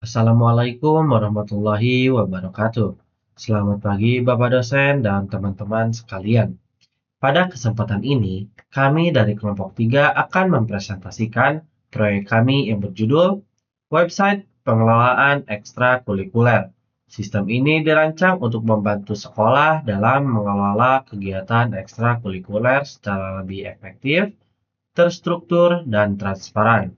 Assalamualaikum warahmatullahi wabarakatuh. Selamat pagi Bapak dosen dan teman-teman sekalian. Pada kesempatan ini, kami dari kelompok 3 akan mempresentasikan proyek kami yang berjudul Website Pengelolaan Ekstrakurikuler. Sistem ini dirancang untuk membantu sekolah dalam mengelola kegiatan ekstrakurikuler secara lebih efektif, terstruktur, dan transparan.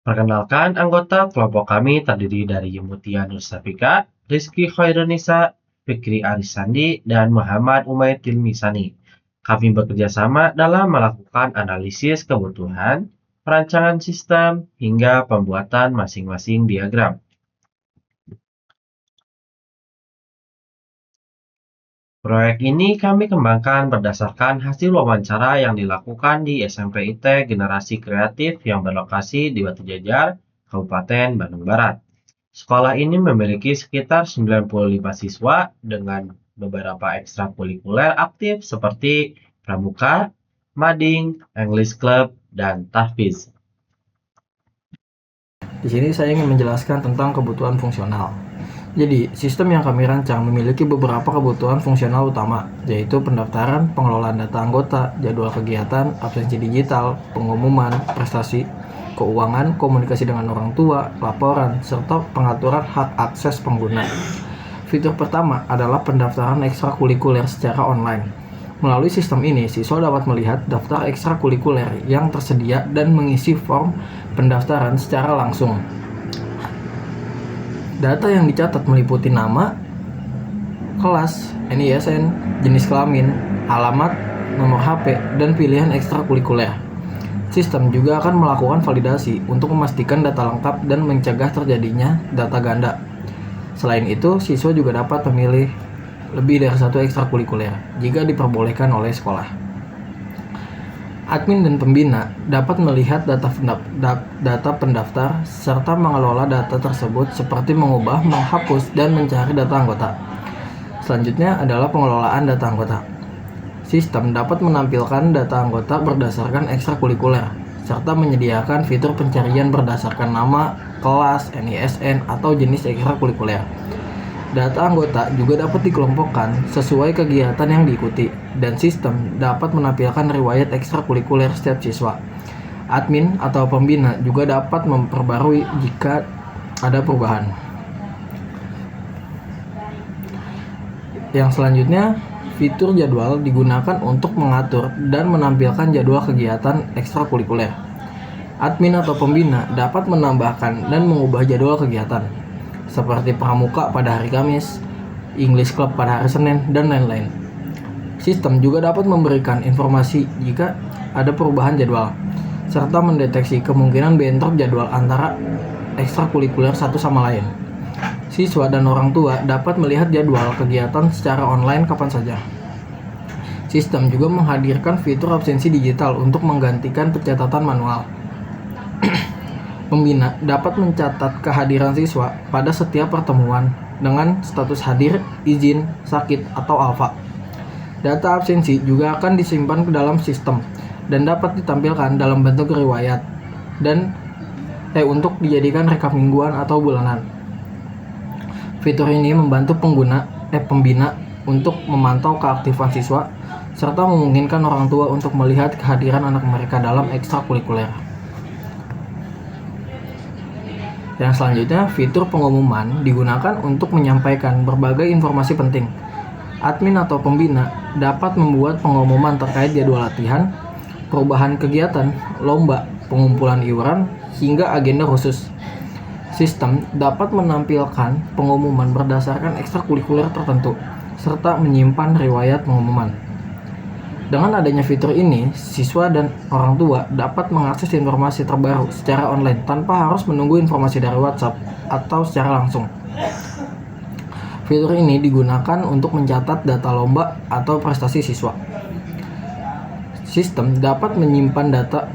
Perkenalkan, anggota kelompok kami terdiri dari Mutia Nursafika, Rizky Khairunisa, Fikri Arisandi, dan Muhammad Umaid Tilmisani. Kami bekerja sama dalam melakukan analisis kebutuhan, perancangan sistem, hingga pembuatan masing-masing diagram. Proyek ini kami kembangkan berdasarkan hasil wawancara yang dilakukan di SMP IT Generasi Kreatif yang berlokasi di Batu Jajar, Kabupaten Bandung Barat. Sekolah ini memiliki sekitar 95 siswa dengan beberapa ekstrakurikuler aktif seperti pramuka, mading, English Club, dan tahfiz. Di sini saya ingin menjelaskan tentang kebutuhan fungsional. Jadi, sistem yang kami rancang memiliki beberapa kebutuhan fungsional utama, yaitu pendaftaran, pengelolaan data anggota, jadwal kegiatan, absensi digital, pengumuman, prestasi, keuangan, komunikasi dengan orang tua, laporan, serta pengaturan hak akses pengguna. Fitur pertama adalah pendaftaran ekstrakurikuler secara online. Melalui sistem ini, siswa dapat melihat daftar ekstrakurikuler yang tersedia dan mengisi form pendaftaran secara langsung. Data yang dicatat meliputi nama, kelas, NISN, jenis kelamin, alamat, nomor HP, dan pilihan ekstrakurikuler. Sistem juga akan melakukan validasi untuk memastikan data lengkap dan mencegah terjadinya data ganda. Selain itu, siswa juga dapat memilih lebih dari satu ekstrakurikuler jika diperbolehkan oleh sekolah. Admin dan pembina dapat melihat data pendaftar serta mengelola data tersebut seperti mengubah, menghapus, dan mencari data anggota. Selanjutnya adalah pengelolaan data anggota. Sistem dapat menampilkan data anggota berdasarkan ekstrakurikuler, serta menyediakan fitur pencarian berdasarkan nama, kelas, NISN, atau jenis ekstrakurikuler. Data anggota juga dapat dikelompokkan sesuai kegiatan yang diikuti, dan sistem dapat menampilkan riwayat ekstrakurikuler setiap siswa. Admin atau pembina juga dapat memperbarui jika ada perubahan. Yang selanjutnya, fitur jadwal digunakan untuk mengatur dan menampilkan jadwal kegiatan ekstrakurikuler. Admin atau pembina dapat menambahkan dan mengubah jadwal kegiatan, seperti pramuka pada hari Kamis, English Club pada hari Senin, dan lain-lain. Sistem juga dapat memberikan informasi jika ada perubahan jadwal, serta mendeteksi kemungkinan bentrok jadwal antara ekstrakurikuler satu sama lain. Siswa dan orang tua dapat melihat jadwal kegiatan secara online kapan saja. Sistem juga menghadirkan fitur absensi digital untuk menggantikan pencatatan manual. Pembina dapat mencatat kehadiran siswa pada setiap pertemuan dengan status hadir, izin, sakit, atau alfa. Data absensi juga akan disimpan ke dalam sistem dan dapat ditampilkan dalam bentuk riwayat dan untuk dijadikan rekap mingguan atau bulanan. Fitur ini membantu pembina untuk memantau keaktifan siswa serta memungkinkan orang tua untuk melihat kehadiran anak mereka dalam ekstrakurikuler. Yang selanjutnya, fitur pengumuman digunakan untuk menyampaikan berbagai informasi penting. Admin atau pembina dapat membuat pengumuman terkait jadwal latihan, perubahan kegiatan, lomba, pengumpulan iuran, hingga agenda khusus. Sistem dapat menampilkan pengumuman berdasarkan ekstrakurikuler tertentu, serta menyimpan riwayat pengumuman. Dengan adanya fitur ini, siswa dan orang tua dapat mengakses informasi terbaru secara online tanpa harus menunggu informasi dari WhatsApp atau secara langsung. Fitur ini digunakan untuk mencatat data lomba atau prestasi siswa. Sistem dapat menyimpan data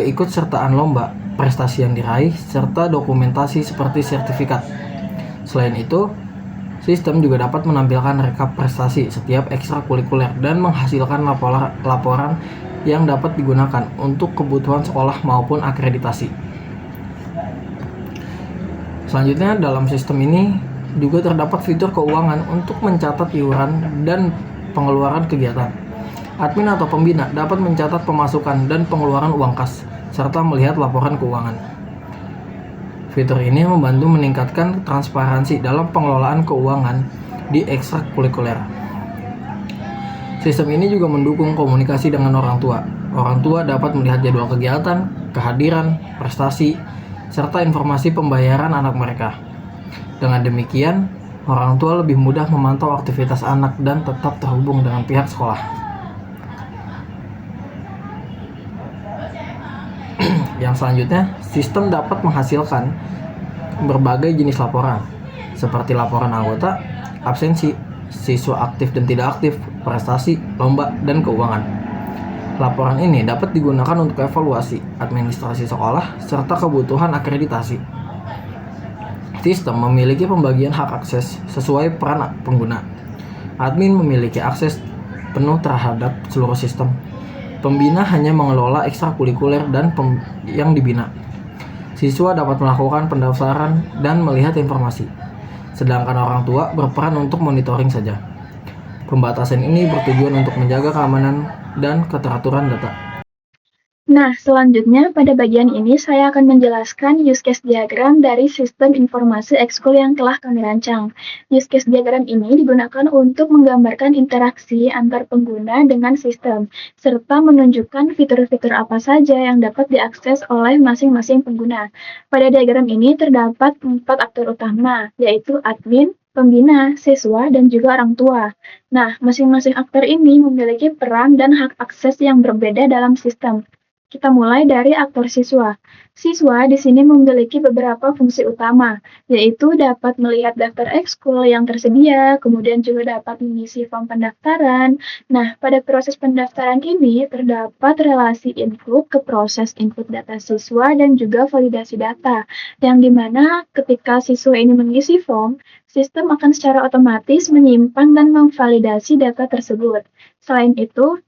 keikutsertaan lomba, prestasi yang diraih, serta dokumentasi seperti sertifikat. Selain itu, sistem juga dapat menampilkan rekap prestasi setiap ekstrakurikuler dan menghasilkan laporan yang dapat digunakan untuk kebutuhan sekolah maupun akreditasi. Selanjutnya, dalam sistem ini juga terdapat fitur keuangan untuk mencatat iuran dan pengeluaran kegiatan. Admin atau pembina dapat mencatat pemasukan dan pengeluaran uang kas, serta melihat laporan keuangan. Fitur ini membantu meningkatkan transparansi dalam pengelolaan keuangan di ekstrakurikuler. Sistem ini juga mendukung komunikasi dengan orang tua. Orang tua dapat melihat jadwal kegiatan, kehadiran, prestasi, serta informasi pembayaran anak mereka. Dengan demikian, orang tua lebih mudah memantau aktivitas anak dan tetap terhubung dengan pihak sekolah. Yang selanjutnya, sistem dapat menghasilkan berbagai jenis laporan, seperti laporan anggota, absensi, siswa aktif dan tidak aktif, prestasi, lomba, dan keuangan. Laporan ini dapat digunakan untuk evaluasi, administrasi sekolah, serta kebutuhan akreditasi. Sistem memiliki pembagian hak akses sesuai peran pengguna. Admin memiliki akses penuh terhadap seluruh sistem. Pembina hanya mengelola ekstrakurikuler dan yang dibina. Siswa dapat melakukan pendaftaran dan melihat informasi, sedangkan orang tua berperan untuk monitoring saja. Pembatasan ini bertujuan untuk menjaga keamanan dan keteraturan data. Nah, selanjutnya pada bagian ini saya akan menjelaskan use case diagram dari sistem informasi ekskul yang telah kami rancang. Use case diagram ini digunakan untuk menggambarkan interaksi antar pengguna dengan sistem, serta menunjukkan fitur-fitur apa saja yang dapat diakses oleh masing-masing pengguna. Pada diagram ini terdapat 4 aktor utama, yaitu admin, pembina, siswa, dan juga orang tua. Nah, masing-masing aktor ini memiliki peran dan hak akses yang berbeda dalam sistem. Kita mulai dari aktor siswa. Siswa di sini memiliki beberapa fungsi utama, yaitu dapat melihat daftar ekskul yang tersedia, kemudian juga dapat mengisi form pendaftaran. Nah, pada proses pendaftaran ini terdapat relasi input ke proses input data siswa dan juga validasi data, yang dimana ketika siswa ini mengisi form, sistem akan secara otomatis menyimpan dan memvalidasi data tersebut. Selain itu,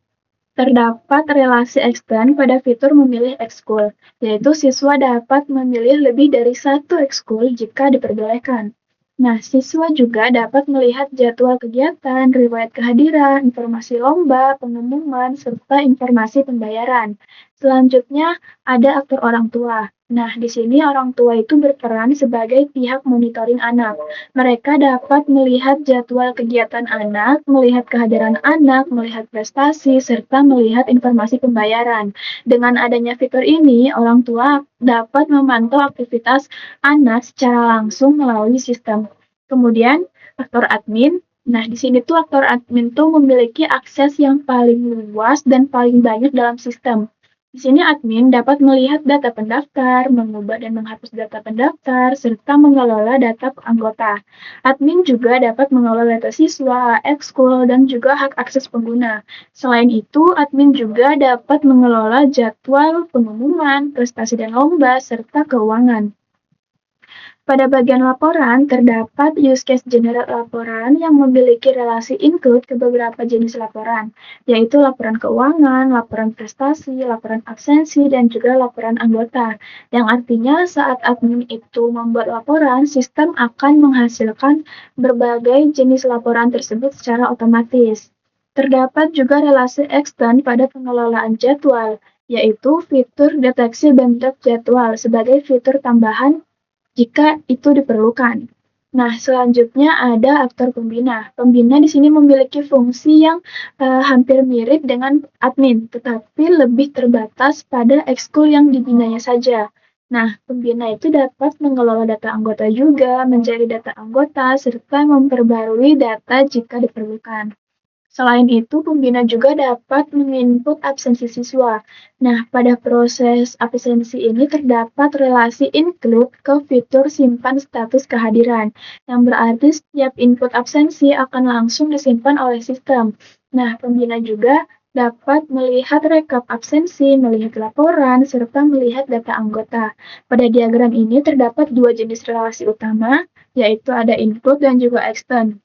terdapat relasi extend pada fitur memilih ekskul, yaitu siswa dapat memilih lebih dari satu ekskul jika diperbolehkan. Nah, siswa juga dapat melihat jadwal kegiatan, riwayat kehadiran, informasi lomba, pengumuman, serta informasi pembayaran. Selanjutnya, ada aktor orang tua. Nah, di sini orang tua itu berperan sebagai pihak monitoring anak. Mereka dapat melihat jadwal kegiatan anak, melihat kehadiran anak, melihat prestasi, serta melihat informasi pembayaran. Dengan adanya fitur ini, orang tua dapat memantau aktivitas anak secara langsung melalui sistem. Kemudian, aktor admin. Nah, di sini tuh aktor admin tuh memiliki akses yang paling luas dan paling banyak dalam sistem. Di sini admin dapat melihat data pendaftar, mengubah dan menghapus data pendaftar, serta mengelola data anggota. Admin juga dapat mengelola data siswa, ekskul, dan juga hak akses pengguna. Selain itu, admin juga dapat mengelola jadwal pengumuman, prestasi dan lomba, serta keuangan. Pada bagian laporan, terdapat use case general laporan yang memiliki relasi include ke beberapa jenis laporan, yaitu laporan keuangan, laporan prestasi, laporan absensi, dan juga laporan anggota. Yang artinya saat admin itu membuat laporan, sistem akan menghasilkan berbagai jenis laporan tersebut secara otomatis. Terdapat juga relasi extend pada pengelolaan jadwal, yaitu fitur deteksi bentuk jadwal sebagai fitur tambahan jika itu diperlukan. Nah, selanjutnya ada aktor pembina. Pembina di sini memiliki fungsi yang hampir mirip dengan admin, tetapi lebih terbatas pada ekskul yang dibinanya saja. Nah, pembina itu dapat mengelola data anggota juga, mencari data anggota, serta memperbarui data jika diperlukan. Selain itu, pembina juga dapat menginput absensi siswa. Nah, pada proses absensi ini terdapat relasi include ke fitur simpan status kehadiran, yang berarti setiap input absensi akan langsung disimpan oleh sistem. Nah, pembina juga dapat melihat rekap absensi, melihat laporan, serta melihat data anggota. Pada diagram ini terdapat dua jenis relasi utama, yaitu ada input dan juga extend.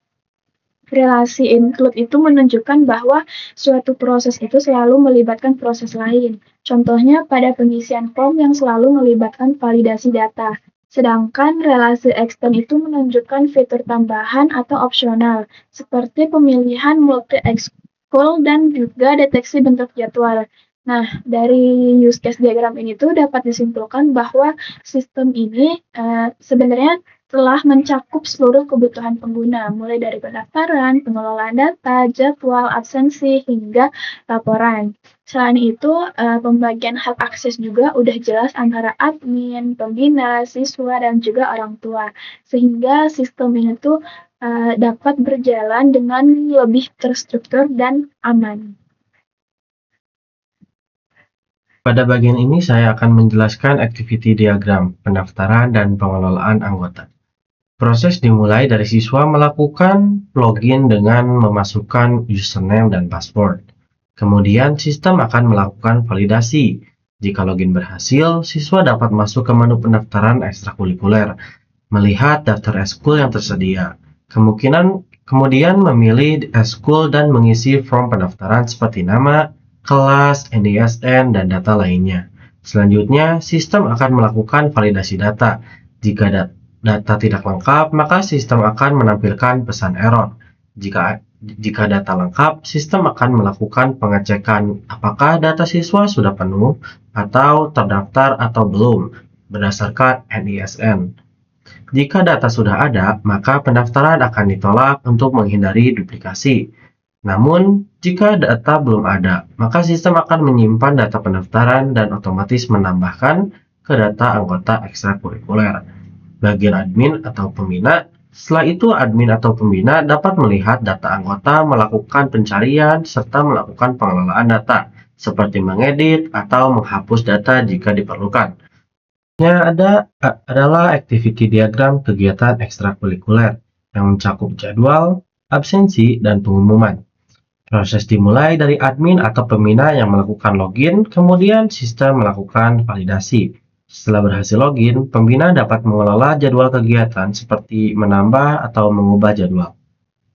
Relasi include itu menunjukkan bahwa suatu proses itu selalu melibatkan proses lain. Contohnya pada pengisian form yang selalu melibatkan validasi data. Sedangkan relasi ekstern itu menunjukkan fitur tambahan atau opsional, seperti pemilihan multi-ekskul dan juga deteksi bentuk jadwal. Nah, dari use case diagram ini tuh dapat disimpulkan bahwa sistem ini sebenarnya telah mencakup seluruh kebutuhan pengguna, mulai dari pendaftaran, pengelolaan data, jadwal, absensi, hingga laporan. Selain itu, pembagian hak akses juga udah jelas antara admin, pembina, siswa, dan juga orang tua. Sehingga sistem ini tuh dapat berjalan dengan lebih terstruktur dan aman. Pada bagian ini saya akan menjelaskan activity diagram, pendaftaran dan pengelolaan anggota. Proses dimulai dari siswa melakukan login dengan memasukkan username dan password. Kemudian sistem akan melakukan validasi. Jika login berhasil, siswa dapat masuk ke menu pendaftaran ekstrakurikuler, melihat daftar eskul yang tersedia. Kemudian memilih eskul dan mengisi form pendaftaran seperti nama, kelas, NISN, dan data lainnya. Selanjutnya, sistem akan melakukan validasi data. Jika data tidak lengkap, maka sistem akan menampilkan pesan error. Jika data lengkap, sistem akan melakukan pengecekan apakah data siswa sudah penuh atau terdaftar atau belum berdasarkan NISN. Jika data sudah ada, maka pendaftaran akan ditolak untuk menghindari duplikasi. Namun, jika data belum ada, maka sistem akan menyimpan data pendaftaran dan otomatis menambahkan ke data anggota ekstrakurikuler. Bagian admin atau pembina, setelah itu admin atau pembina dapat melihat data anggota, melakukan pencarian, serta melakukan pengelolaan data, seperti mengedit atau menghapus data jika diperlukan. Adalah activity diagram kegiatan ekstrakurikuler yang mencakup jadwal, absensi, dan pengumuman. Proses dimulai dari admin atau pembina yang melakukan login, kemudian sistem melakukan validasi. Setelah berhasil login, pembina dapat mengelola jadwal kegiatan seperti menambah atau mengubah jadwal.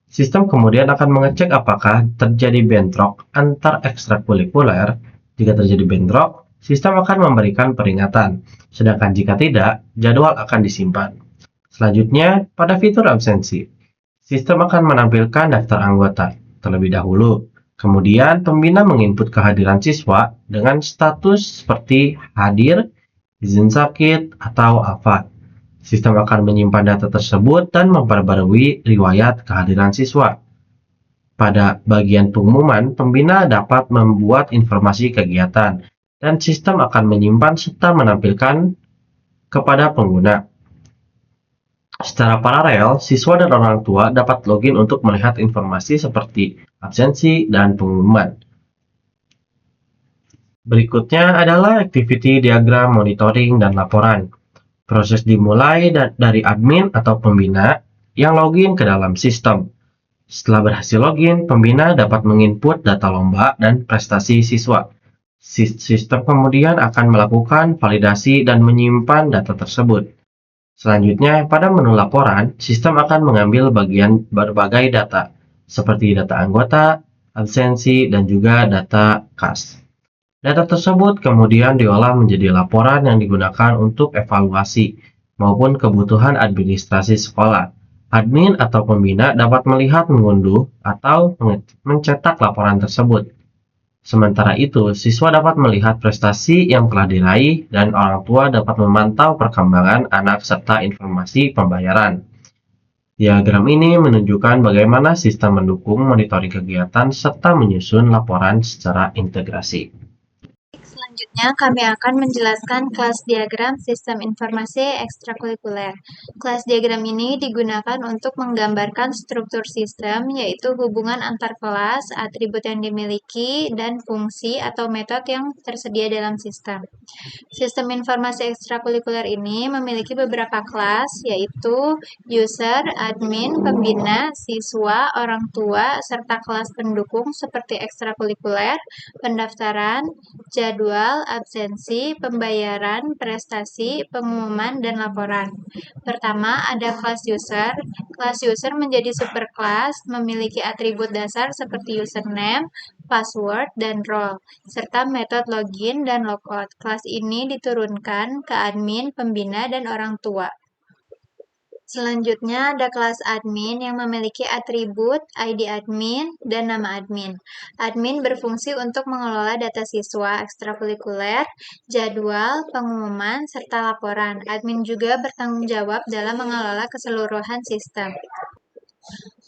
Sistem kemudian akan mengecek apakah terjadi bentrok antar ekstrakurikuler. Jika terjadi bentrok, sistem akan memberikan peringatan, sedangkan jika tidak, jadwal akan disimpan. Selanjutnya, pada fitur absensi, sistem akan menampilkan daftar anggota terlebih dahulu. Kemudian, pembina menginput kehadiran siswa dengan status seperti hadir, izin sakit, atau apa. Sistem akan menyimpan data tersebut dan memperbarui riwayat kehadiran siswa. Pada bagian pengumuman, pembina dapat membuat informasi kegiatan, dan sistem akan menyimpan serta menampilkan kepada pengguna. Secara paralel, siswa dan orang tua dapat login untuk melihat informasi seperti absensi dan pengumuman. Berikutnya adalah activity diagram monitoring dan laporan. Proses dimulai dari admin atau pembina yang login ke dalam sistem. Setelah berhasil login, pembina dapat menginput data lomba dan prestasi siswa. Sistem kemudian akan melakukan validasi dan menyimpan data tersebut. Selanjutnya, pada menu laporan, sistem akan mengambil bagian berbagai data, seperti data anggota, absensi, dan juga data kas. Data tersebut kemudian diolah menjadi laporan yang digunakan untuk evaluasi maupun kebutuhan administrasi sekolah. Admin atau pembina dapat melihat, mengunduh, atau mencetak laporan tersebut. Sementara itu, siswa dapat melihat prestasi yang telah diraih dan orang tua dapat memantau perkembangan anak serta informasi pembayaran. Diagram ini menunjukkan bagaimana sistem mendukung monitoring kegiatan serta menyusun laporan secara integrasi. Selanjutnya, kami akan menjelaskan kelas diagram sistem informasi ekstrakurikuler. Kelas diagram ini digunakan untuk menggambarkan struktur sistem, yaitu hubungan antar kelas, atribut yang dimiliki, dan fungsi atau metode yang tersedia dalam sistem. Sistem informasi ekstrakurikuler ini memiliki beberapa kelas, yaitu user, admin, pembina, siswa, orang tua, serta kelas pendukung seperti ekstrakurikuler, pendaftaran, jadwal, absensi, pembayaran, prestasi, pengumuman, dan laporan. Pertama, ada kelas user. Kelas user menjadi superkelas, memiliki atribut dasar seperti username, password, dan role, serta metode login dan logout. Kelas ini diturunkan ke admin, pembina, dan orang tua. Selanjutnya ada kelas admin yang memiliki atribut ID admin dan nama admin. Admin berfungsi untuk mengelola data siswa ekstrakurikuler, jadwal, pengumuman, serta laporan. Admin juga bertanggung jawab dalam mengelola keseluruhan sistem.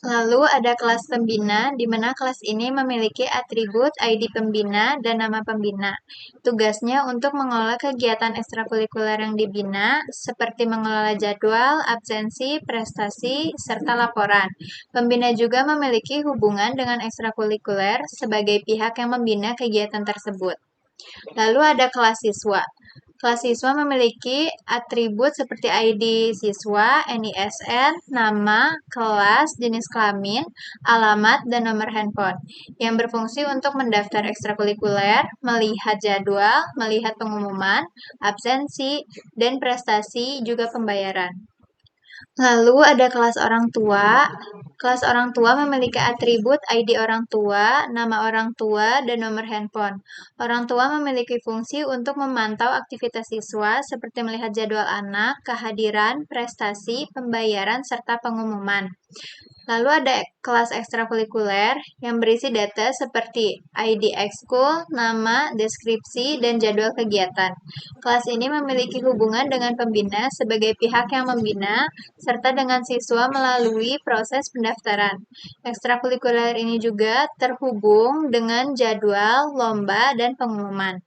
Lalu ada kelas pembina, di mana kelas ini memiliki atribut ID pembina dan nama pembina. Tugasnya untuk mengelola kegiatan ekstrakurikuler yang dibina, seperti mengelola jadwal, absensi, prestasi, serta laporan. Pembina juga memiliki hubungan dengan ekstrakurikuler sebagai pihak yang membina kegiatan tersebut. Lalu ada kelas siswa. Kelas siswa memiliki atribut seperti ID siswa, NISN, nama, kelas, jenis kelamin, alamat, dan nomor handphone, yang berfungsi untuk mendaftar ekstrakurikuler, melihat jadwal, melihat pengumuman, absensi, dan prestasi, juga pembayaran. Lalu ada kelas orang tua. Kelas orang tua memiliki atribut ID orang tua, nama orang tua, dan nomor handphone. Orang tua memiliki fungsi untuk memantau aktivitas siswa seperti melihat jadwal anak, kehadiran, prestasi, pembayaran, serta pengumuman. Lalu ada kelas ekstrakurikuler yang berisi data seperti ID ekskul, nama, deskripsi, dan jadwal kegiatan. Kelas ini memiliki hubungan dengan pembina sebagai pihak yang membina, serta dengan siswa melalui proses pendaftaran. Ekstrakurikuler ini juga terhubung dengan jadwal, lomba, dan pengumuman.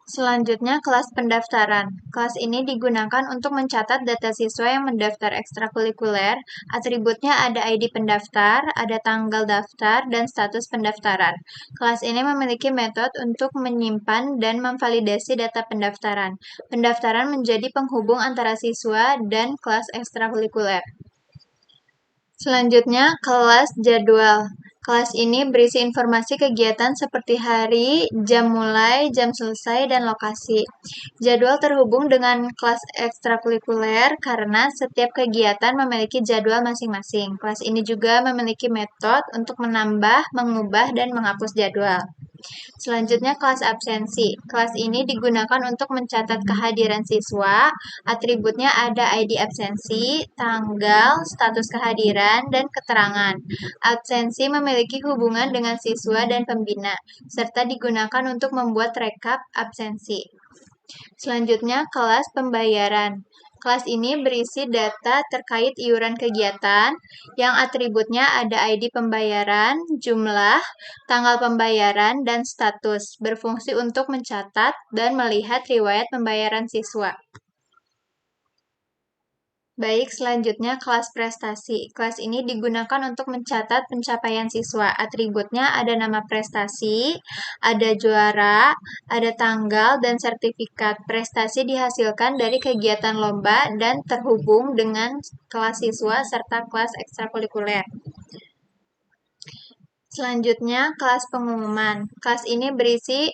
Selanjutnya, kelas pendaftaran. Kelas ini digunakan untuk mencatat data siswa yang mendaftar ekstrakurikuler. Atributnya ada ID pendaftar, ada tanggal daftar, dan status pendaftaran. Kelas ini memiliki metode untuk menyimpan dan memvalidasi data pendaftaran. Pendaftaran menjadi penghubung antara siswa dan kelas ekstrakurikuler. Selanjutnya, kelas jadwal. Kelas ini berisi informasi kegiatan seperti hari, jam mulai, jam selesai, dan lokasi. Jadwal terhubung dengan kelas ekstrakurikuler karena setiap kegiatan memiliki jadwal masing-masing. Kelas ini juga memiliki metode untuk menambah, mengubah, dan menghapus jadwal. Selanjutnya, kelas absensi. Kelas ini digunakan untuk mencatat kehadiran siswa. Atributnya ada ID absensi, tanggal, status kehadiran, dan keterangan. Absensi memiliki hubungan dengan siswa dan pembina, serta digunakan untuk membuat rekap absensi. Selanjutnya, kelas pembayaran. Kelas ini berisi data terkait iuran kegiatan, yang atributnya ada ID pembayaran, jumlah, tanggal pembayaran, dan status, berfungsi untuk mencatat dan melihat riwayat pembayaran siswa. Baik, selanjutnya kelas prestasi. Kelas ini digunakan untuk mencatat pencapaian siswa. Atributnya ada nama prestasi, ada juara, ada tanggal, dan sertifikat. Prestasi dihasilkan dari kegiatan lomba dan terhubung dengan kelas siswa serta kelas ekstrakurikuler. Selanjutnya, kelas pengumuman. Kelas ini berisi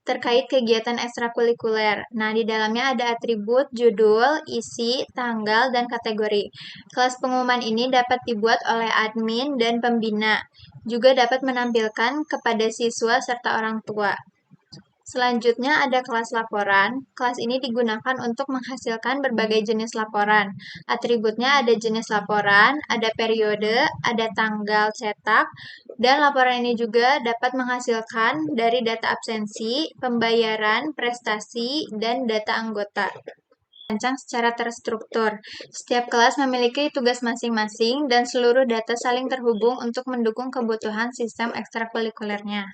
terkait kegiatan ekstrakurikuler. Nah, di dalamnya ada atribut, judul, isi, tanggal, dan kategori. Kelas pengumuman ini dapat dibuat oleh admin dan pembina. Juga dapat menampilkan kepada siswa serta orang tua. Selanjutnya ada kelas laporan. Kelas ini digunakan untuk menghasilkan berbagai jenis laporan. Atributnya ada jenis laporan, ada periode, ada tanggal cetak, dan laporan ini juga dapat menghasilkan dari data absensi, pembayaran, prestasi, dan data anggota. Dirancang secara terstruktur. Setiap kelas memiliki tugas masing-masing dan seluruh data saling terhubung untuk mendukung kebutuhan sistem ekstrakurikulernya.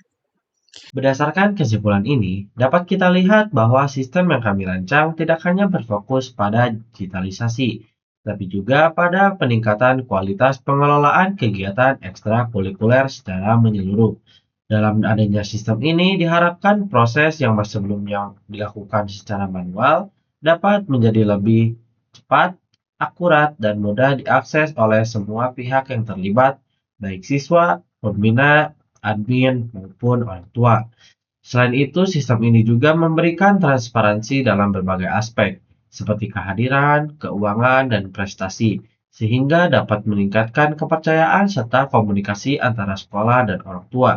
Berdasarkan kesimpulan ini, dapat kita lihat bahwa sistem yang kami rancang tidak hanya berfokus pada digitalisasi, tapi juga pada peningkatan kualitas pengelolaan kegiatan ekstrakurikuler secara menyeluruh. Dalam adanya sistem ini, diharapkan proses yang sebelumnya dilakukan secara manual dapat menjadi lebih cepat, akurat, dan mudah diakses oleh semua pihak yang terlibat, baik siswa, pembina, admin, maupun orang tua. Selain itu, sistem ini juga memberikan transparansi dalam berbagai aspek, seperti kehadiran, keuangan, dan prestasi, sehingga dapat meningkatkan kepercayaan serta komunikasi antara sekolah dan orang tua.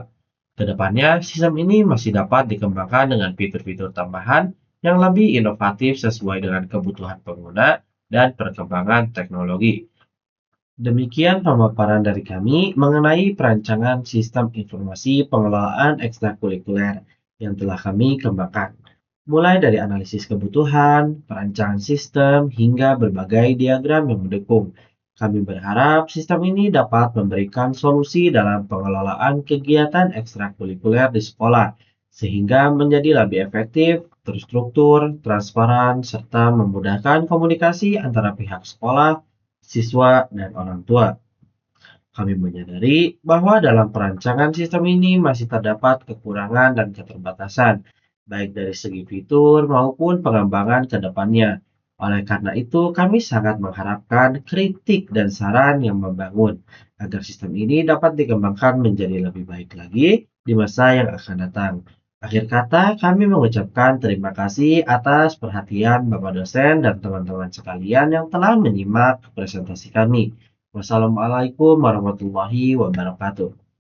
Kedepannya, sistem ini masih dapat dikembangkan dengan fitur-fitur tambahan yang lebih inovatif sesuai dengan kebutuhan pengguna dan perkembangan teknologi. Demikian pemaparan dari kami mengenai perancangan sistem informasi pengelolaan ekstrakurikuler yang telah kami kembangkan. Mulai dari analisis kebutuhan, perancangan sistem, hingga berbagai diagram yang mendukung. Kami berharap sistem ini dapat memberikan solusi dalam pengelolaan kegiatan ekstrakurikuler di sekolah, sehingga menjadi lebih efektif, terstruktur, transparan, serta memudahkan komunikasi antara pihak sekolah, siswa, dan orang tua. Kami menyadari bahwa dalam perancangan sistem ini masih terdapat kekurangan dan keterbatasan, baik dari segi fitur maupun pengembangan ke depannya. Oleh karena itu, kami sangat mengharapkan kritik dan saran yang membangun agar sistem ini dapat dikembangkan menjadi lebih baik lagi di masa yang akan datang. Akhir kata, kami mengucapkan terima kasih atas perhatian Bapak dosen dan teman-teman sekalian yang telah menyimak presentasi kami. Wassalamualaikum warahmatullahi wabarakatuh.